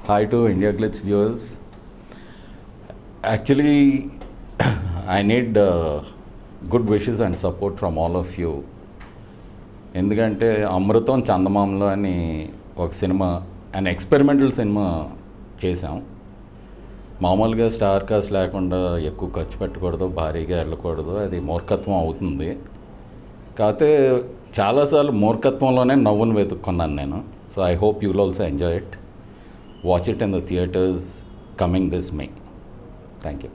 Hi to India Glitz viewers. Actually, I need good wishes and support from all of you. ఎందుకంటే అమృతం చందమామలో అని ఒక cinema and experimental cinema చేసాం. మామూలుగా star cast లేకుండా ఎక్కువ ఖర్చు పెట్టకూడదు, భారీగా వెళ్ళకూడదు, అది మూర్ఖత్వం అవుతుంది. కాకపోతే చాలాసార్లు మూర్ఖత్వంలోనే నవ్వును వెతుక్కున్నాను నేను. So I hope you will also enjoy it. Watch it in the theaters coming this May. Thank you.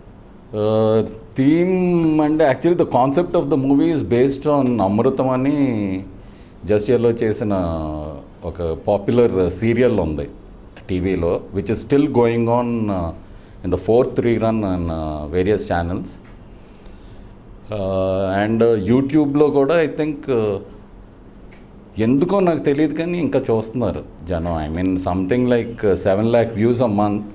Theme and actually the concept of the movie is based on Amrutam ani just yellow chesina oka popular serial undi TV lo, which is still going on in the 4th rerun on various channels. And YouTube lo kuda I think ఎందుకో నాకు తెలియదు కానీ ఇంకా చూస్తున్నారు జనం. I mean something like 7 lakh views a month,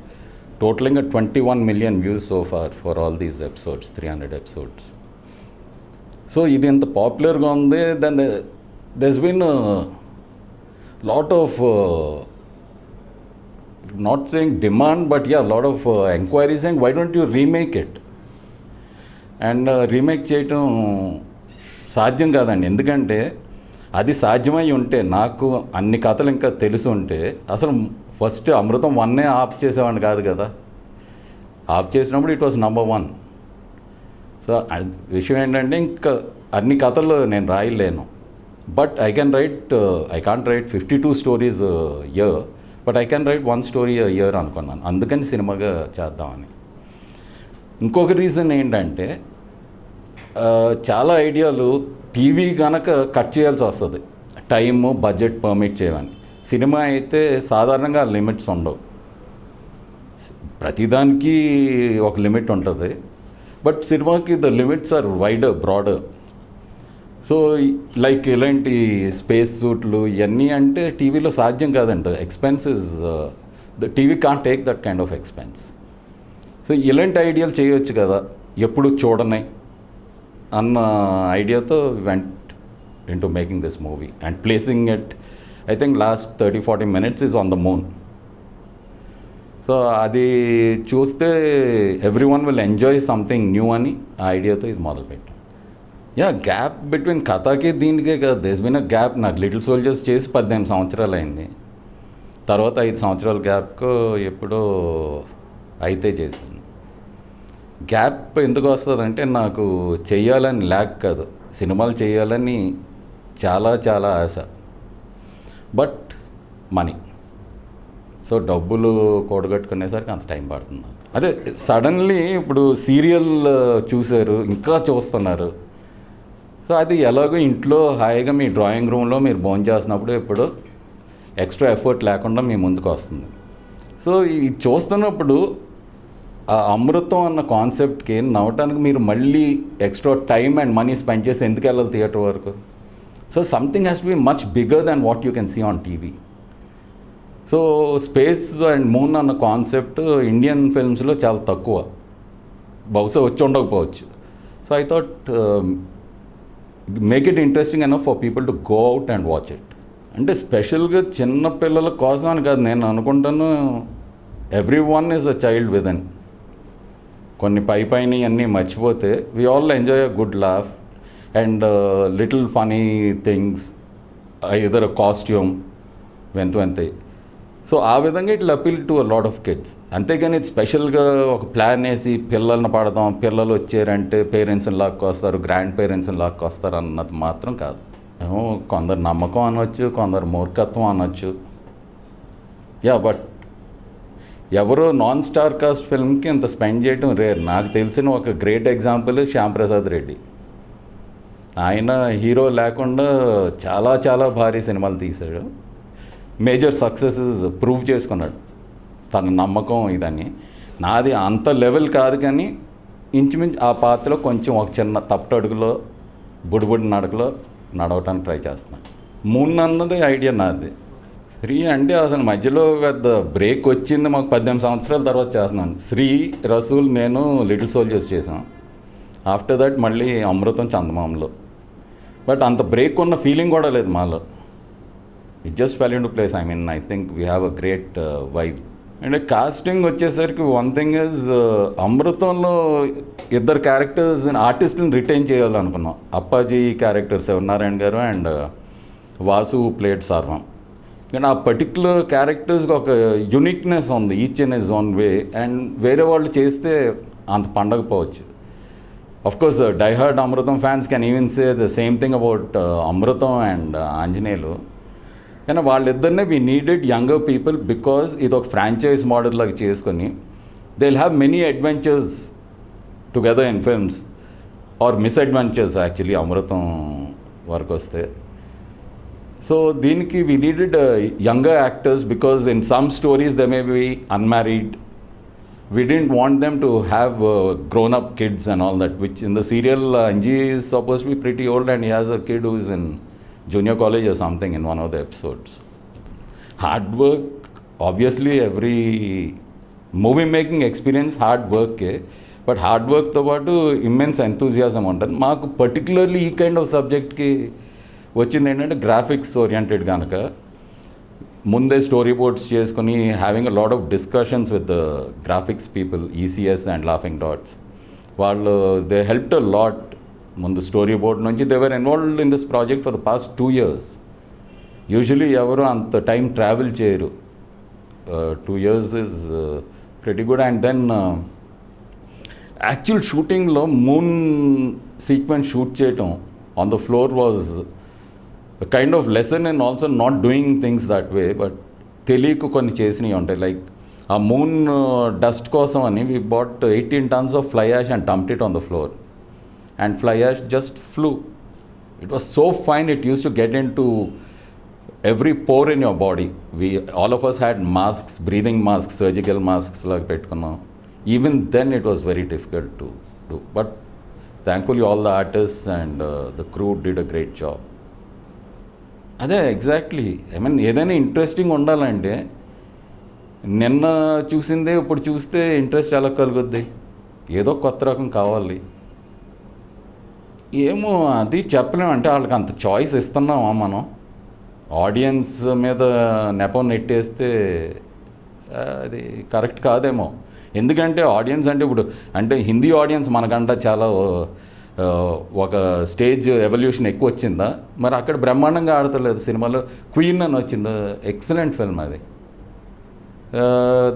totalling 21 million views so for all these episodes, 300 episodes. So ఇది ఎంత పాపులర్గా ఉంది. Then there's been lot of not saying demand but yeah lot of enquiries and why don't you remake it. And remake చేయటం సాధ్యం కాదండి, ఎందుకంటే అది సాధ్యమై ఉంటే, నాకు అన్ని కథలు ఇంకా తెలిసి ఉంటే అసలు ఫస్ట్ అమృతం 1 ఆఫ్ చేసేవాడిని కాదు కదా. ఆఫ్ చేసినప్పుడు ఇట్ వాజ్ నంబర్ 1. సో విషయం ఏంటంటే ఇంకా అన్ని కథలు నేను రాయలేను. But I can't write 52 stories year, but I can write 1 story year అనుకున్నాను. అందుకని సినిమాగా చేద్దామని. ఇంకొక రీజన్ ఏంటంటే చాలా ఐడియాలు టీవీ కనుక కట్ చేయాల్సి వస్తుంది, టైము బడ్జెట్ పర్మిట్ చేయమని. సినిమా అయితే సాధారణంగా లిమిట్స్ ఉండవు, ప్రతిదానికి ఒక లిమిట్ ఉంటుంది. బట్ సినిమాకి the limits are wider, broader. So like ఇలాంటి స్పేస్ సూట్లు ఇవన్నీ అంటే టీవీలో సాధ్యం కాదంట. Expenses, the TV can't take that kind of expense. So ఇలాంటి ఐడియాలు చేయవచ్చు కదా, ఎప్పుడు చూడని అన్న ఐడియాతో went into making this movie and placing it. I think last 30-40 minutes is on the moon. So అది చూస్తే everyone will enjoy something new అని ఆ ఐడియాతో ఇది మొదలుపెట్టాం. యా, గ్యాప్ బిట్వీన్ కథకి దీనికే కదా, దేస్ బిన్ అ గ్యాప్. నాకు లిటిల్ సోల్జర్స్ చేసి 18 సంవత్సరాలు అయింది. తర్వాత 5 సంవత్సరాల గ్యాప్కు ఎప్పుడో అయితే చేశాను. గ్యాప్ ఎందుకు వస్తుందంటే నాకు చెయ్యాలని లేక కాదు, సినిమాలు చేయాలని చాలా చాలా ఆశ. బట్ మనీ, సో డబ్బులు కూడగట్టుకునేసరికి అంత టైం పడుతుంది. అదే సడన్లీ ఇప్పుడు సీరియల్ చూశారు, ఇంకా చూస్తున్నారు. సో అది ఎలాగో ఇంట్లో హాయిగా మీ డ్రాయింగ్ రూమ్లో మీరు భోజనం చేస్తున్నప్పుడు ఎప్పుడు ఎక్స్ట్రా ఎఫర్ట్ లేకుండా మీ ముందుకు వస్తుంది. సో ఇది చూస్తున్నప్పుడు ఆ అమృతం అన్న కాన్సెప్ట్కి నవ్వటానికి మీరు మళ్ళీ extra time and money spend చేసి ఎందుకు వెళ్ళాలి థియేటర్ వరకు. So something has to be much bigger than what you can see on TV. So space and moon అన్న కాన్సెప్ట్ ఇండియన్ ఫిల్మ్స్లో చాలా తక్కువ, బహుశా వచ్చి ఉండకపోవచ్చు. So I thought make it interesting enough for people to go out and watch it. అంటే స్పెషల్గా చిన్న పిల్లల కోసం అని కాదు, నేను అనుకుంటాను everyone is a child విదన్. కొన్ని పైన అన్నీ మర్చిపోతే we all enjoy a good laugh and little funny things, either costume వెంతే. సో ఆ విధంగా it appeal to a lot of kids. అంతేగాని ఇది స్పెషల్గా ఒక ప్లాన్ వేసి పిల్లల్ని పడదాం, పిల్లలు వచ్చారంటే పేరెంట్స్ని లాక్కొస్తారు, గ్రాండ్ పేరెంట్స్ని లాక్కొస్తారు అన్నది మాత్రం కాదు. కొందరు నమ్మకం అనవచ్చు, కొందరు మూర్ఖత్వం అనవచ్చు. యా, బట్ ఎవరో నాన్ స్టార్ కాస్ట్ ఫిల్మ్కి ఇంత స్పెండ్ చేయడం రేర్. నాకు తెలిసిన ఒక గ్రేట్ ఎగ్జాంపుల్ శ్యామ్ ప్రసాద్ రెడ్డి. ఆయన హీరో లేకుండా చాలా చాలా భారీ సినిమాలు తీశాడు, మేజర్ సక్సెసెస్ ప్రూవ్ చేసుకున్నాడు తన నమ్మకం ఇదని. నాది అంత లెవెల్ కాదు కానీ ఇంచుమించు ఆ పాత్రలో కొంచెం ఒక చిన్న తప్పటడుగులో బుడిబుడి నడకలో నడవటానికి ట్రై చేస్తున్నాను. మూన్ అన్నది ఐడియా నాది. 3 అంటే అసలు మధ్యలో పెద్ద బ్రేక్ వచ్చింది మాకు 18 సంవత్సరాల తర్వాత చేస్తున్నాను. శ్రీ, రసూల్, నేను లిటిల్ సోల్జర్స్ చేసాం. ఆఫ్టర్ దట్ మళ్ళీ అమృతం చందమామలో. బట్ అంత బ్రేక్ ఉన్న ఫీలింగ్ కూడా లేదు మాలో. It just fell into place. I mean, I think we have a great vibe. అంటే కాస్టింగ్ వచ్చేసరికి వన్ థింగ్ ఇస్ అమృతంలో ఇద్దరు క్యారెక్టర్స్ ఆర్టిస్ట్ని రిటైన్ చేయాలనుకున్నాం. Appaji character Sivanarayana garu and Vasu played సర్వం. కానీ ఆ పర్టిక్యులర్ క్యారెక్టర్స్కి ఒక యునిక్నెస్ ఉంది, each in is own way. And వేరే వాళ్ళు చేస్తే అంత పండగపోవచ్చు. Of course, die-hard Amrutam fans can even say the same thing about Amrutam and Anjaneyulu. కానీ వాళ్ళిద్దరినే we needed younger people because ఇది ఒక ఫ్రాంచైజ్ మోడల్ లాగా చేసుకొని they will have many adventures together in films or misadventures actually Amrutam వరకు వస్తే. So దీనికి we needed younger actors because in some stories they may be unmarried. We didn't want them to have grown-up kids and all that, which in the serial Anji is supposed to be pretty old and he has a kid who is in junior college or something in one of the episodes. Hard work, obviously every movie making experience hard work, but hard work తో పాటు immense enthusiasm ఉంటుంది. మాకు particularly ఈ kind of సబ్జెక్ట్కి వచ్చింది ఏంటంటే graphics oriented కనుక ముందే స్టోరీ బోర్డ్స్ చేసుకుని having a lot of discussions with the graphics people, ECS and Laughing Dots. వాళ్ళు దే హెల్ప్డ్ అ లాట్. ముందు స్టోరీ బోర్డ్ నుంచి they were involved in this project for the past 2 years. Usually ఎవరు అంత time travel చేయరు. 2 years is pretty good. And then actual షూటింగ్లో moon sequence shoot చేయటం on the floor was a kind of lesson in also not doing things that way, but తెలియకు కొన్ని చేసినవి ఉంటాయి. Like ఆ moon dust కోసం అని we bought 18 tons of fly ash and dumped it on the floor, and fly ash just flew. It was so fine, it used to get into every pore in your body. All of us had masks, breathing masks, surgical masks like పెట్టుకున్నాం. Even then it was very difficult to do, but thankfully all the artists and the crew did a great job. అదే exactly. I mean ఏదైనా interesting ఉండాలంటే నిన్న చూసిందే ఇప్పుడు చూస్తే interest ఎలా కలుగుద్ది? ఏదో కొత్త రకం కావాలి. ఏమో అది చెప్పలేము. అంటే వాళ్ళకి అంత చాయిస్ ఇస్తున్నామా మనం? ఆడియన్స్ మీద నెపం నెట్టేస్తే అది కరెక్ట్ కాదేమో. ఎందుకంటే ఆడియన్స్ అంటే ఇప్పుడు అంటే హిందీ ఆడియన్స్ మనకంట చాలా ఒక స్టేజ్ ఎవల్యూషన్ ఎక్కువ వచ్చిందా? మరి అక్కడ బ్రహ్మాండంగా ఆడతలేదు. సినిమాలో క్వీన్ అని వచ్చింది, ఎక్సలెంట్ ఫిల్మ్ అది.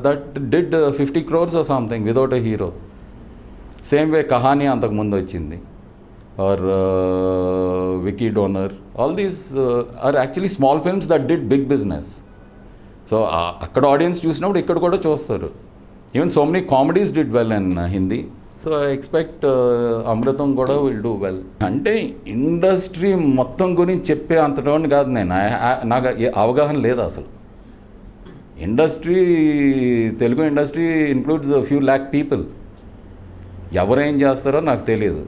That did 50 crores or something without a hero. Same way Kahaani అంతకుముందు వచ్చింది, or Vicky Donor. All these are actually small films that did big business. So అక్కడ ఆడియన్స్ చూసినప్పుడు ఇక్కడ కూడా చూస్తారు. Even so many comedies did well in Hindi. So I expect Amrutam కూడా will do well. అంటే industry మొత్తం గురించి చెప్పే అంతటోని కాదు నేను. నాకు అవగాహన లేదు అసలు. Industry, Telugu industry includes few lakh people. ఎవరేం చేస్తారో నాకు తెలియదు.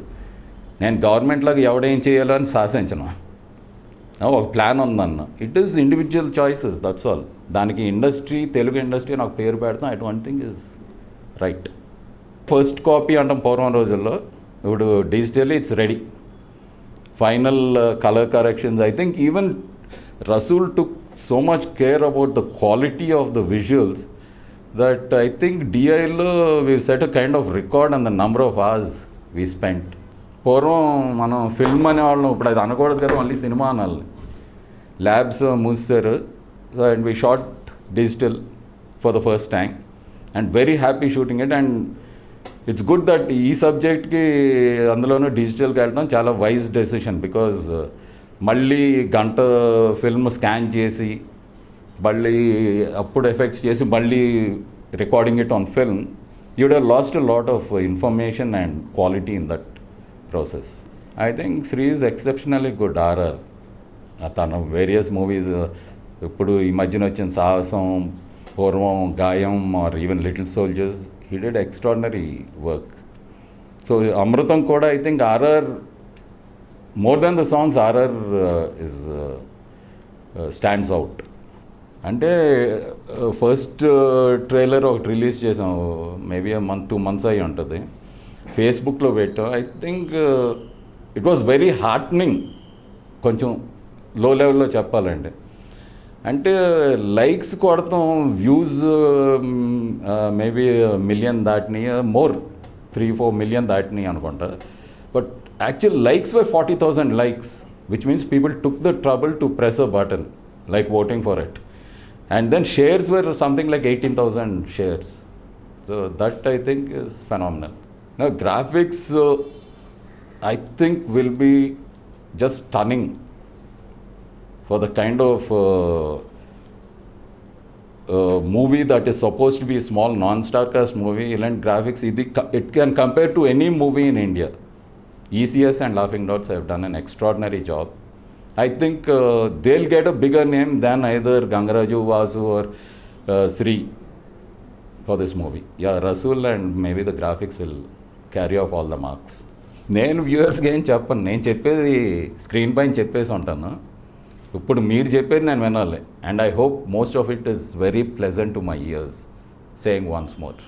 నేను గవర్నమెంట్లాగా ఎవడేం చేయాలో అని శాసించను. ఒక ప్లాన్ ఉందన్న. It is individual choices, that's all. దానికి ఇండస్ట్రీ, తెలుగు ఇండస్ట్రీ నాకు పేరు పెడతాం, I don't think is right. First copy అంటాం పూర్వం రోజుల్లో. ఇప్పుడు digitally it's ready. Final colour corrections. I think even Rasool took so much care about the quality of the visuals that I think డిఐలో we set a kind of record and the number of hours we spent. పూర్వం మనం film అనేవాళ్ళం, ఇప్పుడు అది అనకూడదు కదా, మళ్ళీ సినిమా అనాలి. ల్యాబ్స్ మూసారు. So and we shot digital for the first time and very happy shooting it. And it's good that ఈ సబ్జెక్ట్కి అందులోనూ డిజిటల్కి వెళ్ళడం చాలా వైజ్ డెసిషన్. బికాజ్ మళ్ళీ గంట ఫిల్మ్ స్కాన్ చేసి మళ్ళీ అప్పుడు ఎఫెక్ట్స్ చేసి మళ్ళీ recording it on film, you would have lost a lot of information and quality in that process. I think Sri is exceptionally good. RR తన వేరియస్ మూవీస్ ఇప్పుడు ఈ మధ్యన వచ్చిన సాహసం, పూర్వం Gaayam, or even Little Soldiers, he did extraordinary work. So Amrutam Koda, I think RR, more than the songs, RR stands out. అంటే first trailer ఒకటి release చేసాం, maybe 2 months అయి ఉంటుంది. ఫేస్బుక్లో పెట్టాం. I think it was very heartening. కొంచెం low లెవెల్లో చెప్పాలంటే అంటే లైక్స్ కొడతాం, వ్యూస్ మేబీ మిలియన్ దాటినాయి, మోర్ 3-4 మిలియన్ దాటినాయి అనుకుంటా. But actual likes why 40,000 likes, which means people took the trouble to press a button like voting for it. And then shares were something like 18,000 shares. So that I think is phenomenal. Now graphics I think will be just stunning for the kind of movie that is supposed to be a small non-star cast movie. Elant graphics, it can compare to any movie in India. ECS and Laughing Dots have done an extraordinary job. I think they'll get a bigger name than either Gangaraju, Vasu or Sri for this movie. Yeah, Rasool and maybe the graphics will carry off all the marks. నేను వ్యూవర్స్కి ఏం చెప్పను, నేను చెప్పేది screen పైన చెప్పేసి ఉంటాను. ఇప్పుడు మీరు చెప్పేది నేను వినాలి. And I hope most of it is very pleasant to my years, saying once more.